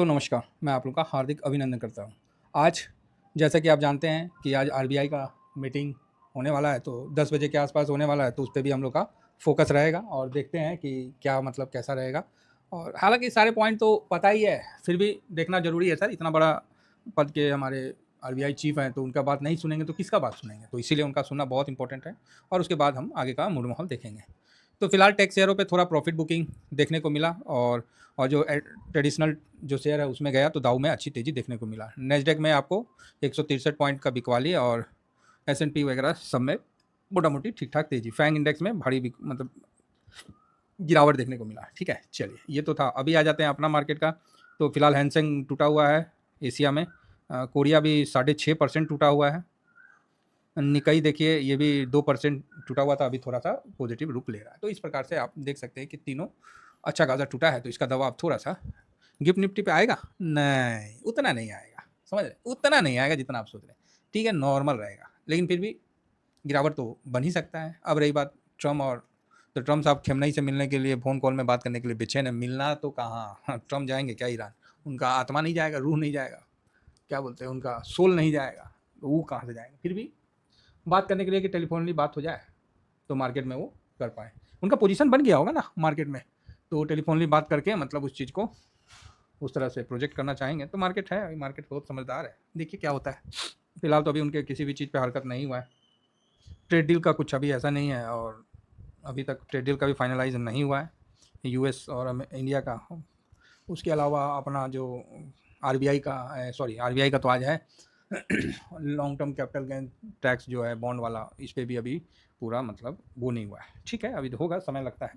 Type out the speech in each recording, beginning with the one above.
तो नमस्कार, मैं आप लोग का हार्दिक अभिनंदन करता हूँ। आज जैसा कि आप जानते हैं कि आज आरबीआई का मीटिंग होने वाला है, तो 10 बजे के आसपास होने वाला है, तो उस पे भी हम लोग का फ़ोकस रहेगा और देखते हैं कि क्या मतलब कैसा रहेगा। और हालाँकि सारे पॉइंट तो पता ही है, फिर भी देखना ज़रूरी है सर, इतना बड़ा पद के हमारे आरबीआई चीफ़ हैं, तो उनका बात नहीं सुनेंगे तो किसका बात सुनेंगे? तो इसीलिए उनका सुनना बहुत इम्पोर्टेंट है और उसके बाद हम आगे का मूड माहौल देखेंगे। तो फिलहाल टेक शेयरों पे थोड़ा प्रॉफिट बुकिंग देखने को मिला और जो ट्रेडिशनल जो शेयर है उसमें गया तो दाऊ में अच्छी तेज़ी देखने को मिला। नेस्डेक में आपको 163 पॉइंट का बिकवाली और एस&पी वगैरह सब में मोटा-मोटी ठीक-ठाक तेज़ी। फैंग इंडेक्स में भारी मतलब गिरावट देखने को मिला। ठीक है, चलिए ये तो था। अभी आ जाते हैं अपना मार्केट का। तो फिलहाल हैंसेंग टूटा हुआ है एशिया में। कोरिया भी 6.5% टूटा हुआ है। निकाई देखिए ये भी 2% टूटा हुआ था, अभी थोड़ा-सा पॉजिटिव रुख ले रहा है। तो इस प्रकार से आप देख सकते हैं कि तीनों अच्छा खासा टूटा है, तो इसका दबाव थोड़ा-सा गिफ्ट निफ्टी पे आएगा? नहीं, उतना नहीं आएगा, समझ रहे? उतना नहीं आएगा जितना आप सोच रहे हैं। ठीक है, नॉर्मल रहेगा, लेकिन फिर भी गिरावट तो बन ही सकता है। अब रही बात ट्रम्प और तो ट्रम्प साहब खेमनई से मिलने के लिए फ़ोन कॉल में बात करने के लिए बेचैन है। मिलना तो कहाँ, ट्रम्प जाएँगे क्या ईरान? उनका आत्मा नहीं जाएगा, रूह नहीं जाएगा, क्या बोलते हैं उनका सोल नहीं जाएगा, तो वो कहाँ से जाएँगे? फिर भी बात करने के लिए कि टेलीफोनली बात हो जाए तो मार्केट में वो कर पाए। उनका पोजीशन बन गया होगा ना मार्केट में, तो टेलीफोनली बात करके मतलब उस चीज़ को उस तरह से प्रोजेक्ट करना चाहेंगे तो मार्केट है, मार्केट बहुत समझदार है। देखिए क्या होता है। फिलहाल तो अभी उनके किसी भी चीज़ पे हरकत नहीं हुआ है। ट्रेड डील का कुछ अभी ऐसा नहीं है और अभी तक ट्रेड डील का भी फाइनलाइज नहीं हुआ है यूएस और इंडिया का। उसके अलावा अपना जो आरबीआई का सॉरी आरबीआई का तो आज है long term capital gain tax जो है बॉन्ड वाला, इस पे भी अभी पूरा मतलब वो नहीं हुआ है। ठीक है, अभी तो होगा, समय लगता है।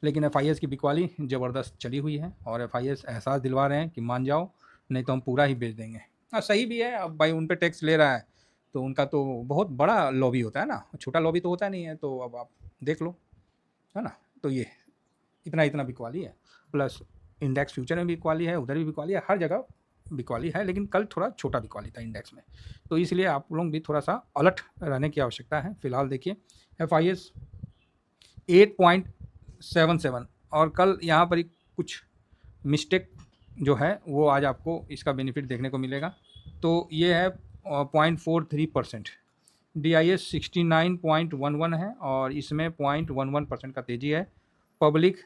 लेकिन एफ की बिकवाली ज़बरदस्त चली हुई है और एफ एहसास दिलवा रहे हैं कि मान जाओ, नहीं तो हम पूरा ही बेच देंगे। हाँ, सही भी है। अब भाई उन पे टैक्स ले रहा है तो उनका तो बहुत बड़ा लॉबी होता है ना, छोटा लॉबी तो होता नहीं है। तो अब आप देख लो, है ना? तो ये इतना इतना बिकवाली है। प्लस इंडेक्स फ्यूचर में बिकवाली है, उधर भी बिकवाली है, हर जगह बिकवाली है। लेकिन कल थोड़ा छोटा बिकवाली था इंडेक्स में, तो इसलिए आप लोग भी थोड़ा सा अलर्ट रहने की आवश्यकता है। फिलहाल देखिए एफ आई एस 8.77 और कल यहाँ पर ही कुछ मिस्टेक जो है वो आज आपको इसका बेनिफिट देखने को मिलेगा। तो ये है 0.43%। डी आई एस 69.11 है और इसमें 0.11% का तेज़ी है। पब्लिक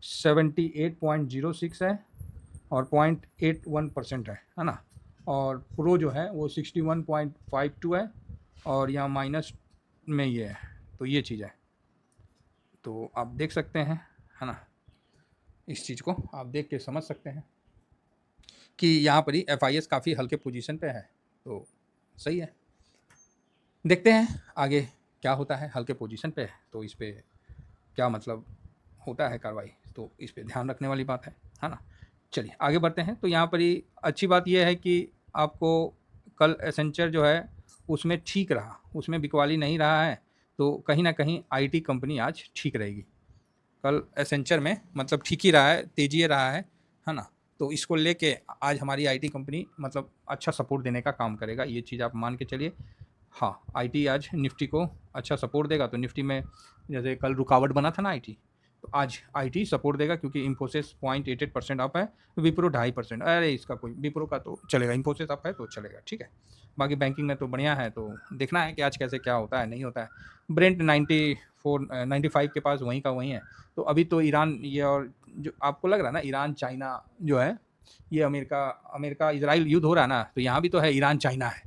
78.06 है और 0.81% है ना? और प्रो जो है वो 61.52 है और यहाँ माइनस में ये है। तो ये चीज़ है, तो आप देख सकते हैं, है ना? इस चीज़ को आप देख के समझ सकते हैं कि यहाँ पर ही एफ काफ़ी हल्के पोजीशन पे है, तो सही है। देखते हैं आगे क्या होता है। हल्के पोजीशन पे है तो इस पे क्या मतलब होता है कार्रवाई, तो इस पे ध्यान रखने वाली बात है ना? चलिए आगे बढ़ते हैं। तो यहाँ पर ही अच्छी बात ये है कि आपको कल एसेंचर जो है उसमें ठीक रहा, उसमें बिकवाली नहीं रहा है, तो कहीं न कहीं आईटी कंपनी आज ठीक रहेगी। कल एसेंचर में मतलब ठीक ही रहा है, तेज़ी रहा है ना? तो इसको लेके आज हमारी आईटी कंपनी मतलब अच्छा सपोर्ट देने का काम करेगा, ये चीज़ आप मान के चलिए। हाँ, आईटी आज निफ्टी को अच्छा सपोर्ट देगा, तो निफ्टी में जैसे कल रुकावट बना था ना आईटी, तो आज आईटी सपोर्ट देगा क्योंकि इन्फोसिस 0.88% अप है, विप्रो 2.5%। अरे इसका कोई विप्रो का तो चलेगा, इन्फोसिस अप है तो चलेगा, ठीक है। बाकी बैंकिंग में तो बढ़िया है, तो देखना है कि आज कैसे क्या होता है, नहीं होता है। ब्रेंट 95 के पास वहीं का वहीं है। तो अभी तो ईरान ये और जो आपको लग रहा है ना, ईरान चाइना जो है ये अमेरिका इजराइल युद्ध हो रहा है ना, तो यहाँ भी तो है ईरान चाइना है।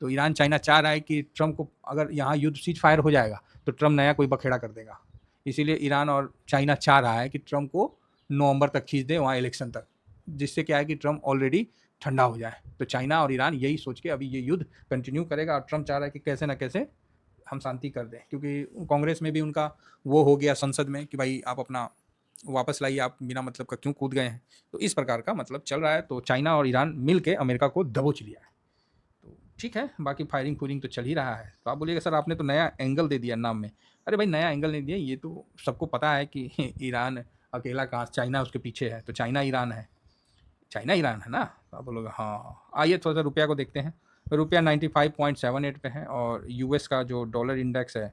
तो ईरान चाइना चाह रहा है कि ट्रम्प को अगर यहाँ युद्ध सीज फायर हो जाएगा तो ट्रम्प नया कोई बखेड़ा कर देगा। इसीलिए ईरान और चाइना चाह रहा है कि ट्रम्प को नवंबर तक खींच दे वहाँ इलेक्शन तक, जिससे क्या है कि ट्रम्प ऑलरेडी ठंडा हो जाए। तो चाइना और ईरान यही सोच के अभी ये युद्ध कंटिन्यू करेगा और ट्रम्प चाह रहा है कि कैसे ना कैसे हम शांति कर दें, क्योंकि कांग्रेस में भी उनका वो हो गया संसद में कि भाई आप अपना वापस लाइए, आप बिना मतलब का क्यों कूद गए हैं। तो इस प्रकार का मतलब चल रहा है। तो चाइना और ईरान मिल के अमेरिका को दबोच लिया है। तो ठीक है, बाकी फायरिंग फूरिंग तो चल ही रहा है। तो आप बोलिएगा सर आपने तो नया एंगल दे दिया नाम में। अरे भाई नया एंगल नहीं दिया, ये तो सबको पता है कि ईरान अकेला कहाँ, चाइना उसके पीछे है, तो चाइना ईरान है, चाइना ईरान है ना। तो आप बोलोगे हाँ। आइए थोड़ा सा रुपया को देखते हैं। रुपया 95.78 पे है और यूएस का जो डॉलर इंडेक्स है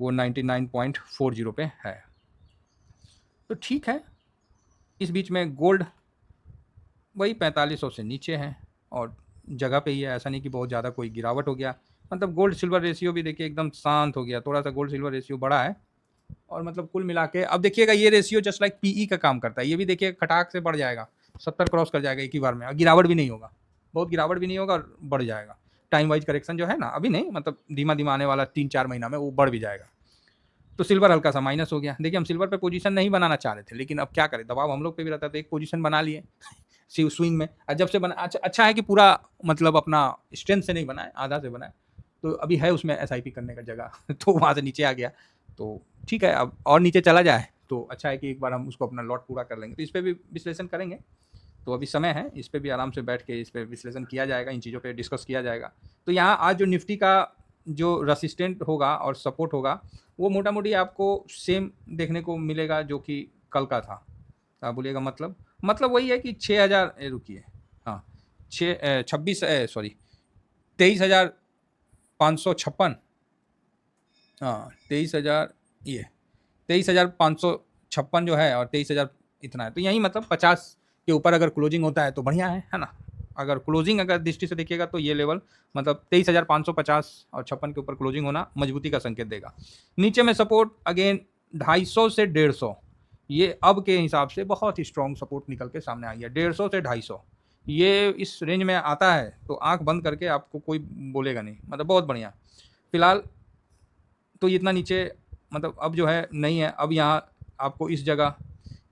वो 99.40 पे है। तो ठीक है। इस बीच में गोल्ड वही 4500 से नीचे है और जगह पे ही है, ऐसा नहीं कि बहुत ज़्यादा कोई गिरावट हो गया। मतलब गोल्ड सिल्वर रेशियो भी देखिए एकदम शांत हो गया, थोड़ा सा गोल्ड सिल्वर रेशियो बढ़ा है और मतलब कुल मिला के अब देखिएगा ये रेशियो जस्ट लाइक पीई का काम करता है, ये भी देखिए खटाक से बढ़ जाएगा, 70 क्रॉस कर जाएगा एक ही बार में और गिरावट भी नहीं होगा, बहुत गिरावट भी नहीं होगा और बढ़ जाएगा। टाइम वाइज करेक्शन जो है ना, अभी नहीं, मतलब धीमा धीमा आने वाला 3-4 महीना में वो बढ़ भी जाएगा। तो सिल्वर हल्का सा माइनस हो गया। देखिए हम सिल्वर पे पोजीशन नहीं बनाना चाह रहे थे, लेकिन अब क्या करें, दबाव हम लोग पे भी रहता है, तो एक पोजीशन बना लिए स्विंग में। और जब से बना, अच्छा है कि पूरा मतलब अपना स्ट्रेंथ से नहीं बनाए, आधा से बनाए, तो अभी है उसमें एसआईपी करने का जगह तो वहाँ से नीचे आ गया, तो ठीक है। अब और नीचे चला जाए तो अच्छा है कि एक बार हम उसको अपना लॉट पूरा कर लेंगे, तो इस पर भी विश्लेषण करेंगे। तो अभी समय है, इस पर भी आराम से बैठ के इस पर विश्लेषण किया जाएगा, इन चीज़ों पे डिस्कस किया जाएगा। तो यहाँ आज जो निफ्टी का जो रेसिस्टेंट होगा और सपोर्ट होगा, वो मोटा मोटी आपको सेम देखने को मिलेगा जो कि कल का था। आप बोलिएगा मतलब वही है कि 6000, रुकिए, हाँ, 23,556, हाँ 23,000, ये 23,556 जो है और 23,000 इतना है, तो यही मतलब 50 के ऊपर अगर क्लोजिंग होता है तो बढ़िया है ना। अगर क्लोजिंग अगर दृष्टि से देखिएगा तो ये लेवल मतलब 23,550 और 56 के ऊपर क्लोजिंग होना मजबूती का संकेत देगा। नीचे में सपोर्ट अगेन 250 से 150, ये अब के हिसाब से बहुत ही स्ट्रॉन्ग सपोर्ट निकल के सामने आई है। 150 से 250 ये इस रेंज में आता है तो आंख बंद करके आपको कोई बोलेगा नहीं, मतलब बहुत बढ़िया। फिलहाल तो इतना नीचे मतलब अब जो है नहीं है। अब यहाँ आपको इस जगह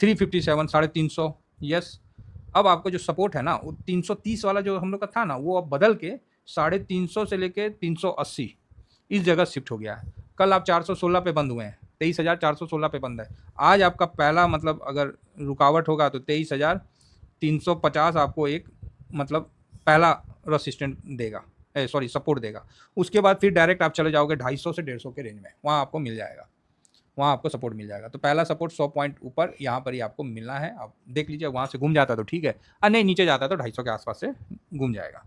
357, 350, यस। अब आपको जो सपोर्ट है ना, वो 330 वाला जो हम लोग का था ना, वो अब बदल के 350 से लेके 380 इस जगह शिफ्ट हो गया है। कल आप 416 पे बंद हुए हैं, 23,416 पे बंद है। आज आपका पहला मतलब अगर रुकावट होगा तो 23,350 आपको एक मतलब पहला रेसिस्टेंट देगा, सॉरी सपोर्ट देगा। उसके बाद फिर डायरेक्ट आप चले जाओगे 250 से 150 के रेंज में, वहाँ आपको मिल जाएगा, वहाँ आपको सपोर्ट मिल जाएगा। तो पहला सपोर्ट 100 पॉइंट ऊपर यहाँ पर ही आपको मिलना है। आप देख लीजिए, वहाँ से घूम जाता तो ठीक है, और नहीं नीचे जाता तो 250 के आसपास से घूम जाएगा।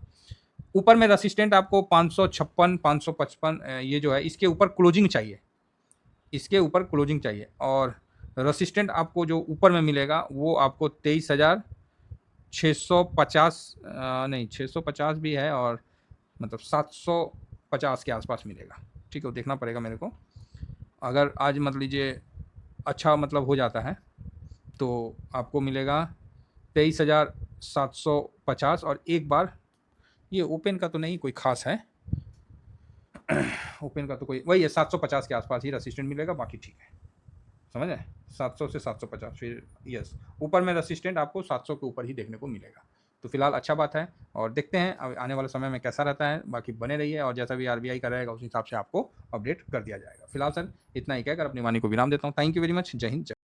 ऊपर में रेसिस्टेंट आपको 556, 555 ये जो है इसके ऊपर क्लोजिंग चाहिए, इसके ऊपर क्लोजिंग चाहिए। और रेसिस्टेंट आपको जो ऊपर में मिलेगा वो आपको 23,650, नहीं 650 भी है और मतलब 750 के आसपास मिलेगा, ठीक है, वो देखना पड़ेगा मेरे को। अगर आज मान लीजिए अच्छा मतलब हो जाता है तो आपको मिलेगा 23,750 और एक बार ये ओपन का तो नहीं कोई खास है ओपन का तो कोई वही है, 750 के आसपास ही रेसिस्टेंट मिलेगा, बाकी ठीक है, समझ आए, 700 से 750 फिर यस। ऊपर में रेसिस्टेंट आपको 700 के ऊपर ही देखने को मिलेगा। तो फिलहाल अच्छा बात है और देखते हैं अब आने वाले समय में कैसा रहता है। बाकी बने रहिए और जैसा भी आरबीआई का रहेगा उस हिसाब से आपको अपडेट कर दिया जाएगा। फिलहाल सर इतना ही कहकर अपनी वाणी को विराम देता हूँ। Thank you very much. जय हिंद।